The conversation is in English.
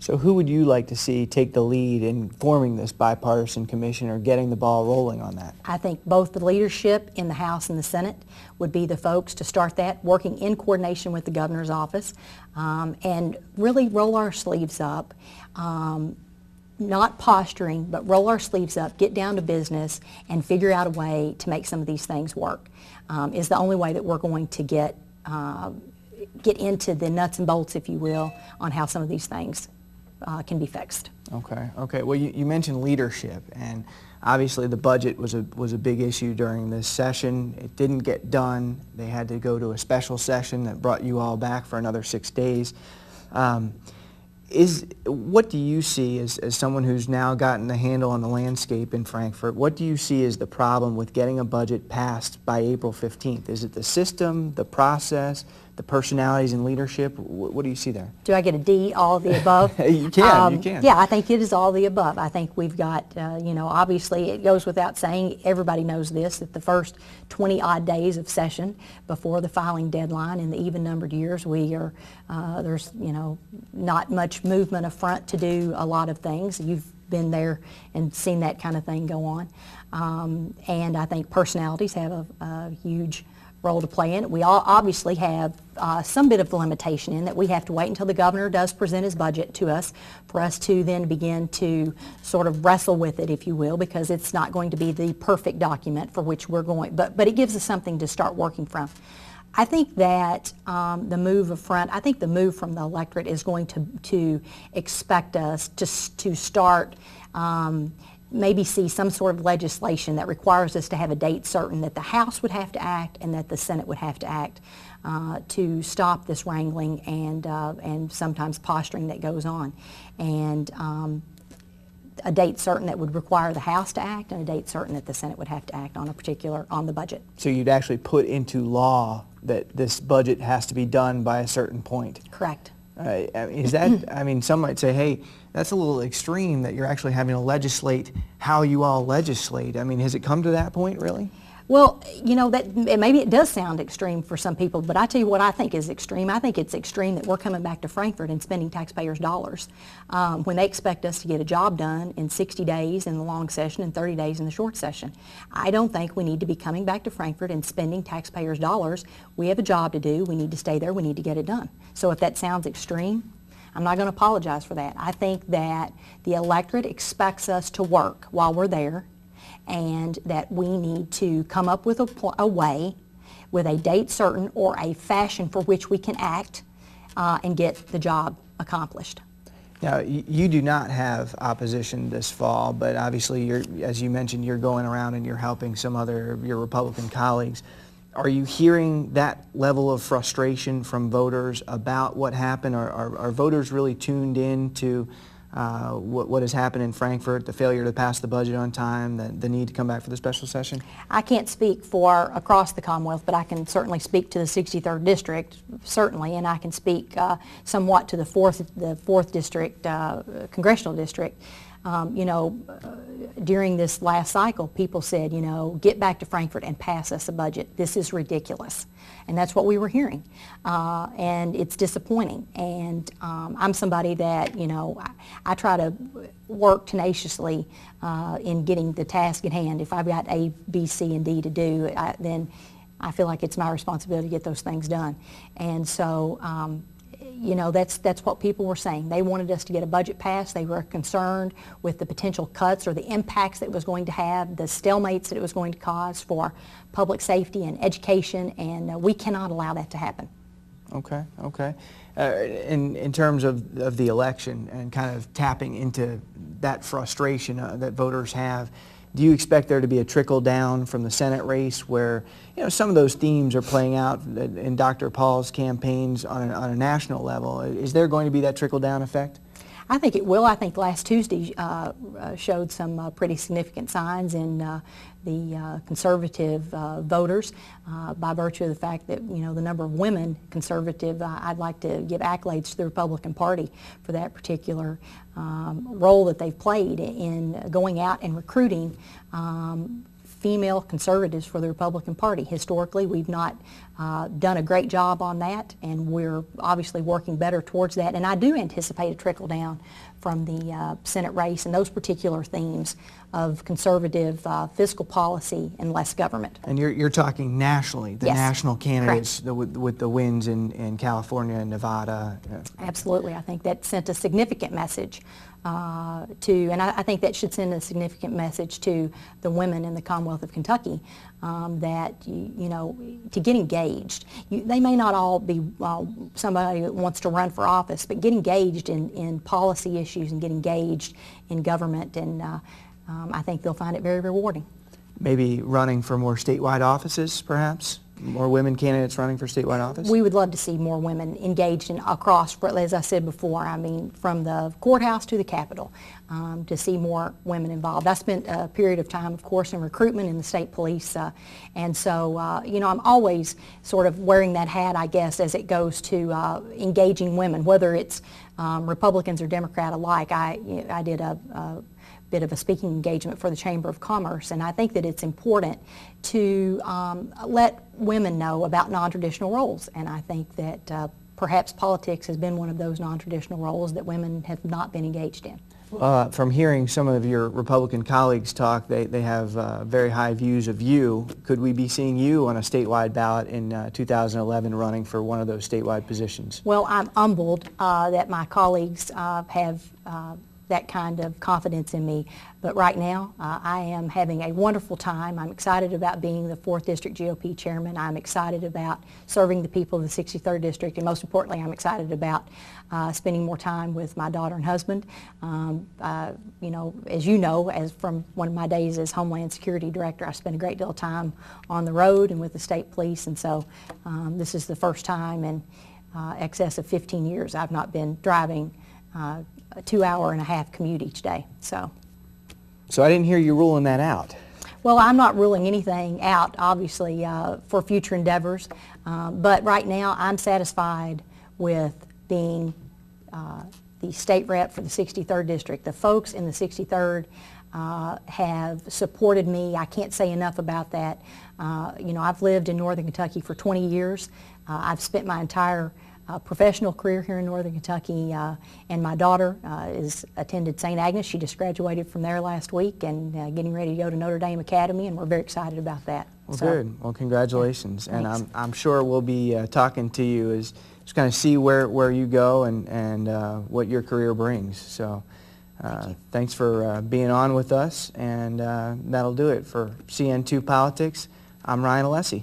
So who would you like to see take the lead in forming this bipartisan commission or getting the ball rolling on that? I think both the leadership in the House and the Senate would be the folks to start that, working in coordination with the governor's office, and really roll our sleeves up. Not posturing, but roll our sleeves up, get down to business, and figure out a way to make some of these things work. Is the only way that we're going to get into the nuts and bolts, if you will, on how some of these things can be fixed. Okay. Okay. Well, you mentioned leadership, and obviously the budget was a big issue during this session. It didn't get done. They had to go to a special session that brought you all back for another 6 days. What do you see as someone who's now gotten a handle on the landscape in Frankfort? What do you see as the problem with getting a budget passed by April 15th? Is it the system, the process, the personalities and leadership? What do you see there? Do I get a D, all of the above? You can. Yeah, I think it is all the above. I think we've got, obviously it goes without saying, everybody knows this, that the first 20-odd days of session before the filing deadline in the even-numbered years, there's, not much movement up front to do a lot of things. You've been there and seen that kind of thing go on. And I think personalities have a huge role to play in it. We all obviously have some bit of the limitation in that we have to wait until the governor does present his budget to us for us to then begin to sort of wrestle with it, if you will, because it's not going to be the perfect document for which we're going, but it gives us something to start working from. I think that the move from the electorate is going to expect us to start maybe see some sort of legislation that requires us to have a date certain that the House would have to act and that the Senate would have to act to stop this wrangling and sometimes posturing that goes on. And a date certain that would require the House to act and a date certain that the Senate would have to act on on the budget. So you'd actually put into law that this budget has to be done by a certain point? Correct. Is that, some might say, hey, that's a little extreme that you're actually having to legislate how you all legislate. Has it come to that point, really? Well, that maybe it does sound extreme for some people, but I tell you what I think is extreme. I think it's extreme that we're coming back to Frankfort and spending taxpayers' dollars when they expect us to get a job done in 60 days in the long session and 30 days in the short session. I don't think we need to be coming back to Frankfort and spending taxpayers' dollars. We have a job to do. We need to stay there. We need to get it done. So if that sounds extreme, I'm not going to apologize for that. I think that the electorate expects us to work while we're there, and that we need to come up with a way, with a date certain or a fashion for which we can act and get the job accomplished. Now, you do not have opposition this fall, but obviously, as you mentioned, you're going around and you're helping some other of your Republican colleagues. Are you hearing that level of frustration from voters about what happened? Are voters really tuned in to what has happened in Frankfort, the failure to pass the budget on time, the need to come back for the special session? I can't speak for across the Commonwealth, but I can certainly speak to the 63rd District, certainly, and I can speak somewhat to the 4th District, Congressional District. During this last cycle, people said, get back to Frankfort and pass us a budget. This is ridiculous. And that's what we were hearing. And it's disappointing. And I'm somebody that, I try to work tenaciously in getting the task at hand. If I've got A, B, C, and D to do, then I feel like it's my responsibility to get those things done. And so, that's what people were saying. They wanted us to get a budget passed. They were concerned with the potential cuts or the impacts that it was going to have, the stalemates that it was going to cause for public safety and education, and we cannot allow that to happen. Okay. In terms of the election and kind of tapping into that frustration that voters have, do you expect there to be a trickle down from the Senate race where, some of those themes are playing out in Dr. Paul's campaigns on a national level? Is there going to be that trickle down effect? I think it will. I think last Tuesday showed some pretty significant signs in the conservative voters by virtue of the fact that, the number of women conservative, I'd like to give accolades to the Republican Party for that particular role that they've played in going out and recruiting female conservatives for the Republican Party. Historically, we've not done a great job on that, and we're obviously working better towards that. And I do anticipate a trickle down from the Senate race and those particular themes of conservative fiscal policy and less government. And you're talking nationally, the Yes, national candidates correct. with the wins in California and Nevada. Absolutely. I think that sent a significant message and I think that should send a significant message to the women in the Commonwealth of Kentucky that, you know, to get engaged. They may not all be somebody that wants to run for office, but get engaged in policy issues and get engaged in government, and I think they'll find it very rewarding. Maybe running for more statewide offices, perhaps? More women candidates running for statewide office? We would love to see more women engaged in across, as I said before, I mean, from the courthouse to the Capitol, to see more women involved. I spent a period of time, of course, in recruitment in the state police, and so, you know, I'm always sort of wearing that hat, I guess, as it goes to engaging women, whether it's Republicans or Democrat alike. I did a bit of a speaking engagement for the Chamber of Commerce, and I think that it's important to let women know about non-traditional roles, and I think that perhaps politics has been one of those non-traditional roles that women have not been engaged in. From hearing some of your Republican colleagues talk, they have very high views of you. Could we be seeing you on a statewide ballot in 2011 running for one of those statewide positions? Well, I'm humbled that my colleagues have that kind of confidence in me. But right now, I am having a wonderful time. I'm excited about being the 4th District GOP chairman. I'm excited about serving the people of the 63rd District, and most importantly, I'm excited about spending more time with my daughter and husband. You know, as from one of my days as Homeland Security Director, I spent a great deal of time on the road and with the state police, and so this is the first time in excess of 15 years I've not been driving a 2-hour-and-a-half commute each day. So I didn't hear you ruling that out. Well, I'm not ruling anything out, obviously, for future endeavors, but right now I'm satisfied with being the state rep for the 63rd District. The folks in the 63rd have supported me. I can't say enough about that. You know, I've lived in Northern Kentucky for 20 years. I've spent my entire professional career here in Northern Kentucky, and my daughter is attended St. Agnes. She just graduated from there last week and getting ready to go to Notre Dame Academy, and we're very excited about that. Well, good. Well, congratulations. Yeah, and I'm sure we'll be talking to you as just kind of see where you go and what your career brings. So thanks for being on with us, and that'll do it for CN2 Politics. I'm Ryan Alecia.